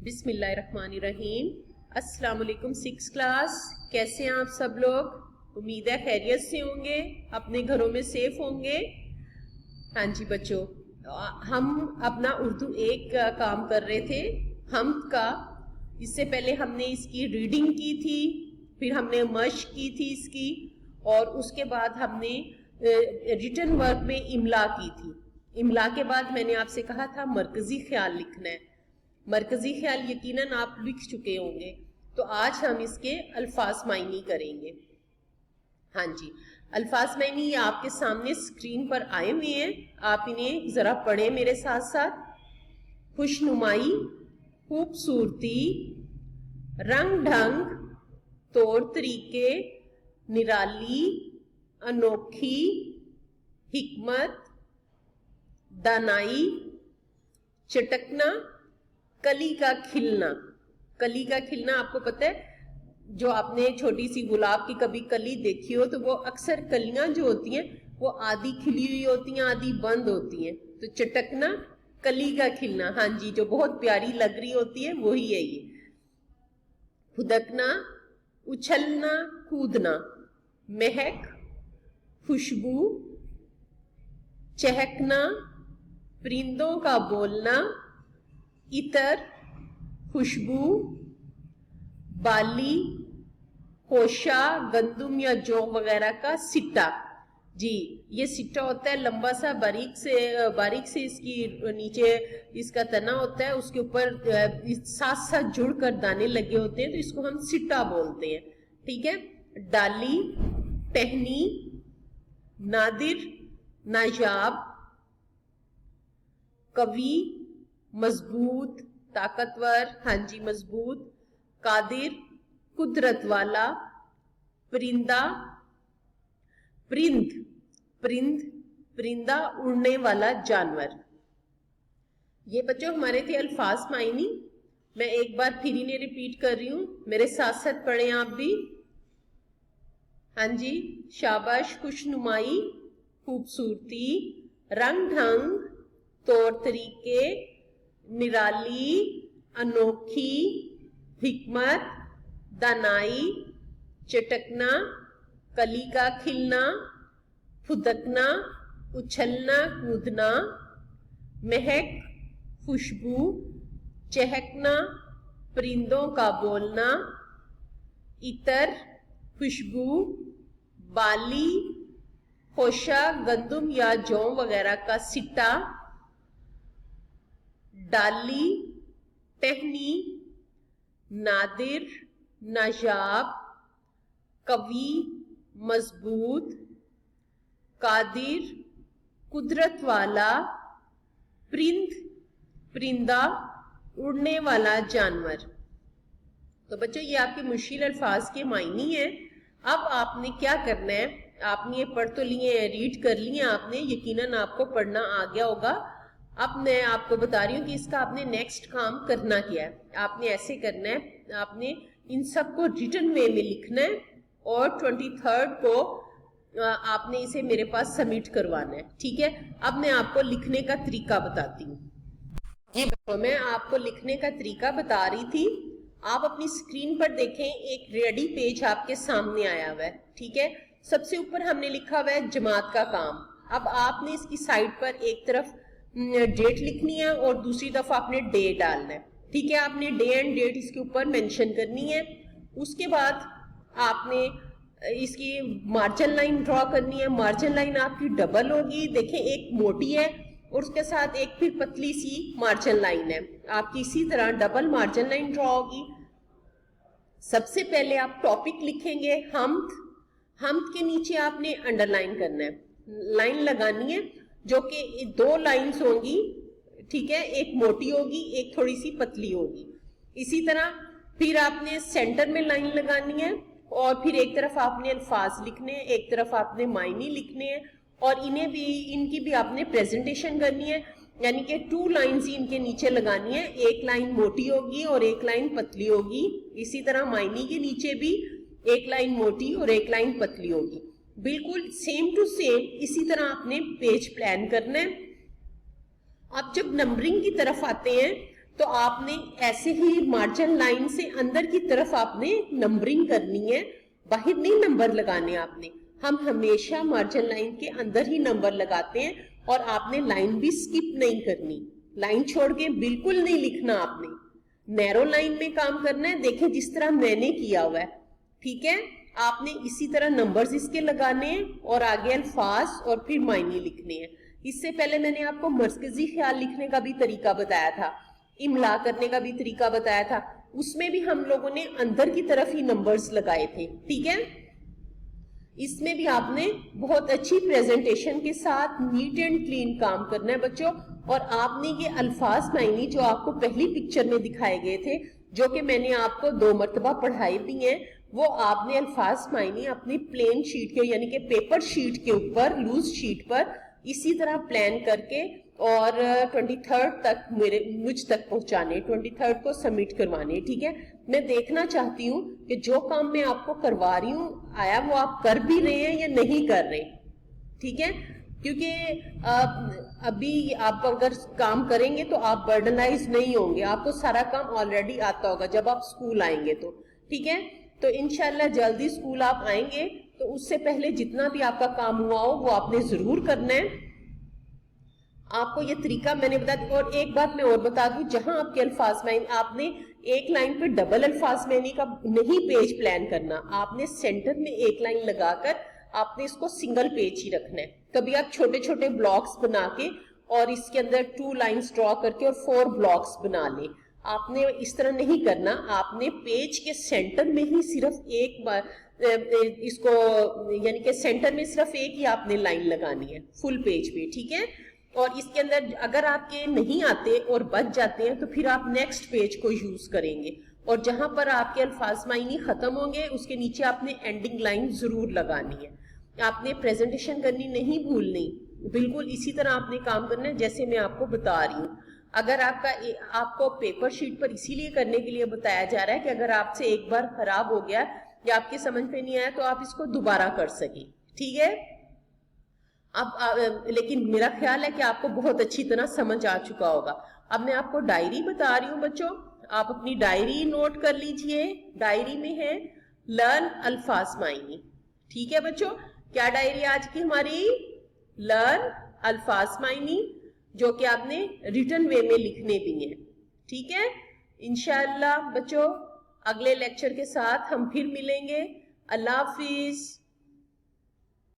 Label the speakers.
Speaker 1: بسم اللہ الرحمن الرحیم۔ السلام علیکم 6 کلاس، کیسے ہیں آپ سب لوگ؟ امید ہے خیریت سے ہوں گے، اپنے گھروں میں سیف ہوں گے۔ ہاں جی بچوں، ہم اپنا اردو 1 کا کام کر رہے تھے، حمد کا۔ اس سے پہلے ہم نے اس کی ریڈنگ کی تھی، پھر ہم نے مشق کی تھی اس کی، اور اس کے بعد ہم نے ریٹن ورک میں املا کی تھی۔ املا کے بعد میں نے آپ سے کہا تھا مرکزی خیال لکھنا ہے۔ مرکزی خیال یقیناً آپ لکھ چکے ہوں گے، تو آج ہم اس کے الفاظ معنی کریں گے۔ ہاں جی، الفاظ معنی یہ آپ کے سامنے اسکرین پر آئے ہوئے ہیں، آپ انہیں ذرا پڑھیں میرے ساتھ ساتھ۔ خوشنمائی، خوبصورتی، رنگ ڈھنگ، طور طریقے، نرالی، انوکھی، حکمت، دانائی، چٹکنا، کلی کا کھلنا۔ کلی کا کھلنا آپ کو پتہ ہے، جو آپ نے چھوٹی سی گلاب کی کبھی کلی دیکھی ہو تو وہ اکثر کلیاں جو ہوتی ہیں وہ آدھی کھلی ہوئی ہوتی ہیں، آدھی بند ہوتی ہیں۔ تو چٹکنا، کلی کا کھلنا، ہاں جی، جو بہت پیاری لگ رہی ہوتی ہے وہی ہے یہ۔ پھدکنا، اچھلنا، کودنا۔ مہک، خوشبو، چہکنا، پرندوں کا بولنا، عطر، خوشبو، بالی، ہوشہ، گندم یا جو وغیرہ کا سٹا۔ جی، یہ سٹا ہوتا ہے لمبا سا، باریک سے اس کی نیچے اس کا تنا ہوتا ہے، اس کے اوپر ساتھ ساتھ جڑ کر دانے لگے ہوتے ہیں، تو اس کو ہم سٹا بولتے ہیں۔ ٹھیک ہے۔ ڈالی، ٹہنی، نادر، نایاب، قوی، مضبوط، طاقتور، ہاں جی مضبوط، قادر، قدرت والا، پرندہ، پرندہ اڑنے والا جانور۔ یہ بچوں ہمارے تھے الفاظ معنی۔ میں ایک بار پھر انہیں ریپیٹ کر رہی ہوں، میرے ساتھ ساتھ پڑھیں آپ بھی۔ ہاں جی، شاباش۔ خوشنمائی، خوبصورتی، رنگ ڈھنگ، طور طریقے، نرالی، انوکھی، حکمت، دانائی، چٹکنا، کلی کا کھلنا، پھدکنا، اچھلنا کودنا، مہک، خوشبو، چہکنا، پرندوں کا بولنا، عطر، خوشبو، بالی، ہوشہ، گندم یا جو وغیرہ کا سٹا، ڈالی، ٹہنی، نادر، نایاب، قوی، مضبوط، قادر، قدرت والا، پرندہ، اڑنے والا جانور۔ تو بچوں یہ آپ کے مشکل الفاظ کے معنی ہیں۔ اب آپ نے کیا کرنا ہے، آپ نے یہ پڑھ تو لیے ہیں، ریڈ کر لیے آپ نے، یقیناً آپ کو پڑھنا آ گیا ہوگا۔ اب میں آپ کو بتا رہی ہوں کہ اس کا آپ نے نیکسٹ کام کرنا کیا ہے۔ آپ نے ایسے کرنا ہے، آپ نے ان سب کو ریٹن وے میں لکھنا ہے، اور 23 کو آپ نے اسے میرے پاس سبمٹ کروانا ہے۔ ٹھیک ہے۔ اب میں آپ کو لکھنے کا طریقہ بتاتی ہوں۔ میں آپ کو لکھنے کا طریقہ بتا رہی تھی، آپ اپنی اسکرین پر دیکھیں، ایک ریڈی پیج آپ کے سامنے آیا ہوا ہے۔ ٹھیک ہے۔ سب سے اوپر ہم نے لکھا ہوا ہے جماعت کا کام۔ اب آپ نے اس کی سائڈ پر ایک طرف ڈیٹ لکھنی ہے اور دوسری دفعہ آپ نے ڈے ڈالنا ہے۔ ٹھیک ہے، آپ نے ڈے اینڈ ڈیٹ اس کے اوپر مینشن کرنی ہے۔ اس کے بعد آپ نے اس کی مارجن لائن ڈرا کرنی ہے۔ مارجن لائن آپ کی ڈبل ہوگی، دیکھیں ایک موٹی ہے اور اس کے ساتھ ایک پھر پتلی سی مارجن لائن ہے، آپ کی اسی طرح ڈبل مارجن لائن ڈرا ہوگی۔ سب سے پہلے آپ ٹاپک لکھیں گے حمد کے نیچے آپ نے انڈر لائن کرنا ہے، لائن لگانی ہے، جو کہ 2 لائنز ہوں گی۔ ٹھیک ہے، ایک موٹی ہوگی، ایک تھوڑی سی پتلی ہوگی۔ اسی طرح پھر آپ نے سینٹر میں لائن لگانی ہے، اور پھر ایک طرف آپ نے الفاظ لکھنے ہیں، ایک طرف آپ نے معنی لکھنے ہیں، اور ان کی بھی آپ نے پریزنٹیشن کرنی ہے، یعنی کہ 2 لائنز ہی ان کے نیچے لگانی ہے، ایک لائن موٹی ہوگی اور ایک لائن پتلی ہوگی۔ اسی طرح معنی کے نیچے بھی ایک لائن موٹی اور ایک لائن پتلی ہوگی، بالکل سیم ٹو سیم اسی طرح آپ نے پیج پلان کرنا ہے۔ اب جب نمبرنگ کی طرف آتے ہیں تو آپ نے ایسے ہی مارجن لائن سے اندر کی طرف آپ نے نمبرنگ کرنی ہے، باہر نہیں نمبر لگانے آپ نے. ہم ہمیشہ مارجن لائن کے اندر ہی نمبر لگاتے ہیں، اور آپ نے لائن بھی سکپ نہیں کرنی، لائن چھوڑ کے بالکل نہیں لکھنا. آپ نے نیرو لائن میں کام کرنا ہے، دیکھیں جس طرح میں نے کیا ہوا ہے. ٹھیک ہے، آپ نے اسی طرح نمبرز اس کے لگانے ہیں اور آگے الفاظ اور پھر معنی لکھنے ہیں. اس سے پہلے میں نے آپ کو مرکزی خیال لکھنے کا بھی طریقہ بتایا تھا، املا کرنے کا بھی طریقہ بتایا تھا، اس میں بھی ہم لوگوں نے اندر کی طرف ہی نمبرز لگائے تھے. ٹھیک ہے، اس میں بھی آپ نے بہت اچھی پریزنٹیشن کے ساتھ نیٹ اینڈ کلین کام کرنا ہے بچوں. اور آپ نے یہ الفاظ معنی جو آپ کو پہلی پکچر میں دکھائے گئے تھے، جو کہ میں نے آپ کو 2 مرتبہ پڑھائی بھی ہیں، وہ آپ نے الفاظ معنی اپنی پلین شیٹ کے یعنی کہ پیپر شیٹ کے اوپر، لوز شیٹ پر اسی طرح پلان کر کے اور 23 تک مجھ تک پہنچانے، 23 کو سبمٹ کروانے. ٹھیک ہے، میں دیکھنا چاہتی ہوں کہ جو کام میں آپ کو کروا رہی ہوں آیا وہ آپ کر بھی رہے ہیں یا نہیں کر رہے. ٹھیک ہے، کیونکہ ابھی آپ اگر کام کریں گے تو آپ برڈنائز نہیں ہوں گے، آپ کو سارا کام آلریڈی آتا ہوگا جب آپ اسکول آئیں گے تو. ٹھیک ہے، تو انشاءاللہ جلدی اسکول آپ آئیں گے تو اس سے پہلے جتنا بھی آپ کا کام ہوا ہو وہ آپ نے ضرور کرنا ہے. آپ کو یہ طریقہ میں نے بتا دیا. اور ایک بات میں اور بتا دوں، جہاں آپ کے الفاظ معنی، آپ نے ایک لائن پہ ڈبل الفاظ معنی کا نہیں پیج پلان کرنا، آپ نے سینٹر میں ایک لائن لگا کر آپ نے اس کو سنگل پیج ہی رکھنا ہے. کبھی آپ چھوٹے چھوٹے بلاکس بنا کے اور اس کے اندر 2 لائنز ڈرا کر کے اور 4 بلاکس بنا لیں. آپ نے اس طرح نہیں کرنا، آپ نے پیج کے سینٹر میں ہی صرف ایک بار اس کو یعنی کہ سینٹر میں صرف ایک ہی آپ نے لائن لگانی ہے فل پیج پہ. ٹھیک ہے، اور اس کے اندر اگر آپ کے نہیں آتے اور بچ جاتے ہیں تو پھر آپ نیکسٹ پیج کو یوز کریں گے، اور جہاں پر آپ کے الفاظ معنی ختم ہوں گے اس کے نیچے آپ نے اینڈنگ لائن ضرور لگانی ہے. آپ نے پریزنٹیشن کرنی نہیں بھولنی، بالکل اسی طرح آپ نے کام کرنا ہے جیسے میں آپ کو بتا رہی ہوں. اگر آپ کو پیپر شیٹ پر اسی لیے کرنے کے لیے بتایا جا رہا ہے کہ اگر آپ سے ایک بار خراب ہو گیا یا آپ کے سمجھ پہ نہیں آیا تو آپ اس کو دوبارہ کر سکیں. ٹھیک ہے، اب لیکن میرا خیال ہے کہ آپ کو بہت اچھی طرح سمجھ آ چکا ہوگا. اب میں آپ کو ڈائری بتا رہی ہوں بچوں، آپ اپنی ڈائری نوٹ کر لیجئے. ڈائری میں ہے لرن الفاظ معنی. ٹھیک ہے بچوں، کیا ڈائری آج کی ہماری؟ لرن الفاظ معنی، جو کہ آپ نے ریٹن وے میں لکھنے بھی ہیں. ٹھیک ہے، انشاءاللہ بچوں اگلے لیکچر کے ساتھ ہم پھر ملیں گے. اللہ حافظ.